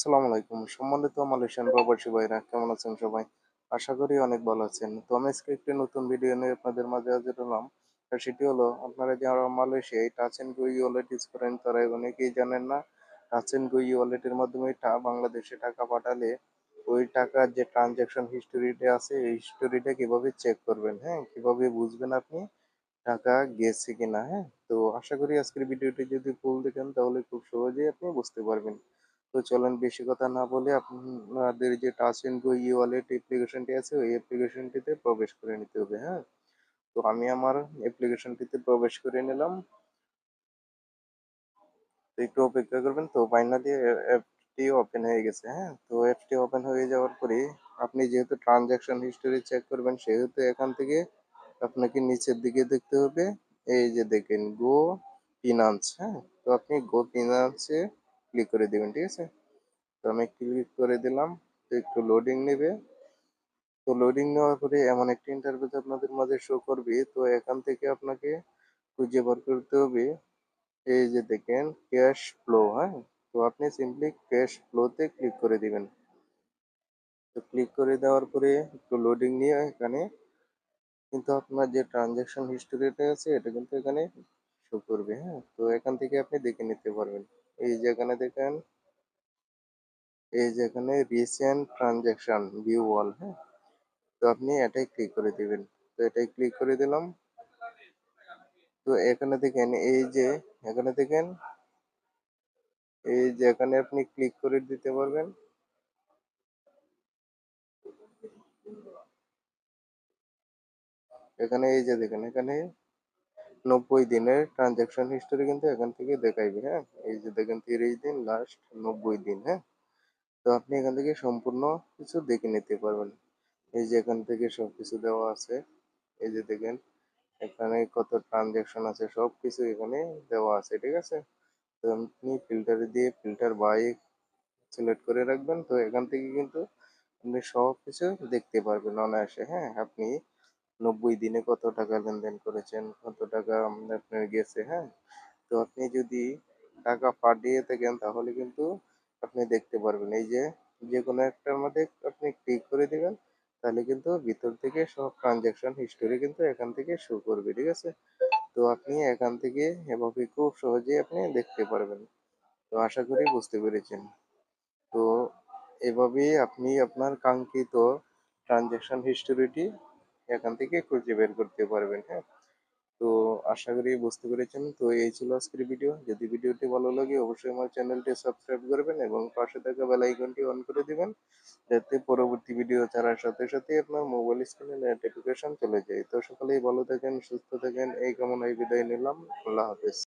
আসসালামু আলাইকুম। সম্মানিত মালয়েশিয়ান প্রবাসী ভাইরা কেমন আছেন সবাই? আশা করি অনেক ভালো আছেন। তো আমি আজকে একটি নতুন ভিডিও নিয়ে আপনাদের মাঝে হাজির হলাম। আর সেটি হলো আপনারা যারা মালয়েশিয়ায় touch and go e wallet use করেন তারা অনেকেই জানেন না। টাচ অ্যান্ড গো ই-ওয়ালেটের মাধ্যমে বাংলাদেশে টাকা পাঠালে ওই টাকার যে ট্রান্সেকশন হিস্টোরিটা আছে এই হিস্টোরিটা কিভাবে চেক করবেন, হ্যাঁ? কিভাবে বুঝবেন আপনি টাকা গেছে কিনা, হ্যাঁ? তো আশা করি আজকের ভিডিওটি যদি ফুল দেখেন তাহলে খুব সহজেই আপনি বুঝতে পারবেন। তো চলেন বেশি কথা না বলে আপনাদের যে touch and go e wallet অ্যাপ্লিকেশনটি আছে ওই অ্যাপ্লিকেশনটিতে প্রবেশ করে নিতে হবে, হ্যাঁ? তো আমি আমার অ্যাপ্লিকেশনটিতে প্রবেশ করে নিলাম। তো একটু অপেক্ষা করবেন। তো ফাইনালি অ্যাপটি ওপেন হয়ে গেছে, হ্যাঁ? তো অ্যাপটি ওপেন হয়ে যাওয়ার পরে আপনি যেহেতু ট্রানজাকশন হিস্টোরি চেক করবেন সেহেতু এখান থেকে আপনাকে নিচের দিকে দেখতে হবে। এই যে দেখেন গো ফিনান্স, হ্যাঁ? তো আপনি গো ফিনান্সে ক্লিক করে দিবেন, ঠিক আছে? তো আমি ক্লিক করে দিলাম। তো একটু লোডিং নেবে। তো লোডিং নেওয়ার পরে এমন একটা ইন্টারফেস আপনাদের মাঝে শো করবে। তো এখান থেকে আপনাকে খুঁজে বার করতে হবে এই যে দেখেন ক্যাশ ফ্লো, হ্যাঁ? তো আপনি সিম্পলি ক্যাশ ফ্লোতে ক্লিক করে দিবেন। তো ক্লিক করে দেওয়ার পরে একটু লোডিং নিয়ে এখানে কিন্তু আপনার যে ট্রানজাকশন হিস্টোরিটা আছে এটা কিন্তু এখানে শো করবে, হ্যাঁ? তো এখান থেকে আপনি দেখে নিতে পারবেন। এই যে এখানে দেখেন, এই যে এখানে রিসেন্ট ট্রানজাকশন ভিউ অল, হ্যাঁ? তো আপনি এটাই ক্লিক করে দিবেন। তো এটাই ক্লিক করে দিলাম। তো এখানে দেখেন এই যে এখানে দেখেন এই যে এখানে আপনি ক্লিক করে দিতে পারবেন। এখানে এই যে দেখেন এখানে 90 দিনের ট্রানজাকশন হিস্টোরি কিন্তু এখান থেকে দেখাইবে, হ্যাঁ? এই যে দেখেন 30 দিন লাস্ট 90 দিন, হ্যাঁ? তো আপনি এখান থেকে সম্পূর্ণ কিছু দেখে নিতে পারবেন। এই যে এখান থেকে সবকিছু দেওয়া আছে। এই যে দেখেন এখানে কত ট্রানজাকশন আছে সবকিছু এখানে দেওয়া আছে, ঠিক আছে? তো আপনি ফিল্টারে দিয়ে ফিল্টার বাই সিলেক্ট করে রাখবেন। তো এখান থেকে কিন্তু আপনি সবকিছু দেখতে পারবেন অনায়াসে, হ্যাঁ? আপনি 90 দিনে কত টাকা লেনদেন করেছেন, কত টাকা আপনার গেছে, হ্যাঁ? তো আপনি যদি টাকা পাঠিয়ে থাকেন তাহলে কিন্তু আপনি দেখতে পারবেন। এই যে যেকোনো একটার মধ্যে আপনি ক্লিক করে দিবেন তাহলে কিন্তু ভিতর থেকে সব ট্রানজাকশন হিস্টোরি কিন্তু এখান থেকে শো করবে, ঠিক আছে? তো আপনি এখান থেকে এভাবে খুব সহজেই আপনি দেখতে পারবেন। তো আশা করি বুঝতে পেরেছেন। তো এভাবেই আপনি আপনার কাঙ্ক্ষিত ট্রানজাকশন হিস্টোরিটি এখান থেকে খুঁজে বের করতে পারবেন, হ্যাঁ? তো আশা করি বুঝতে পেরেছেন। তো এই ছিল আজকের ভিডিও। যদি ভিডিওটি ভালো লাগে অবশ্যই আমার চ্যানেলটি সাবস্ক্রাইব করবেন এবং পাশে থাকা বেল আইকনটি অন করে দিবেন যাতে পরবর্তী ভিডিও ছাড়ার সাথে সাথে আপনার মোবাইল স্ক্রিনে নোটিফিকেশন চলে যায়। তো সকলেই ভালো থাকেন, সুস্থ থাকেন এই কামনায় বিদায় নিলাম। আল্লাহ হাফেজ।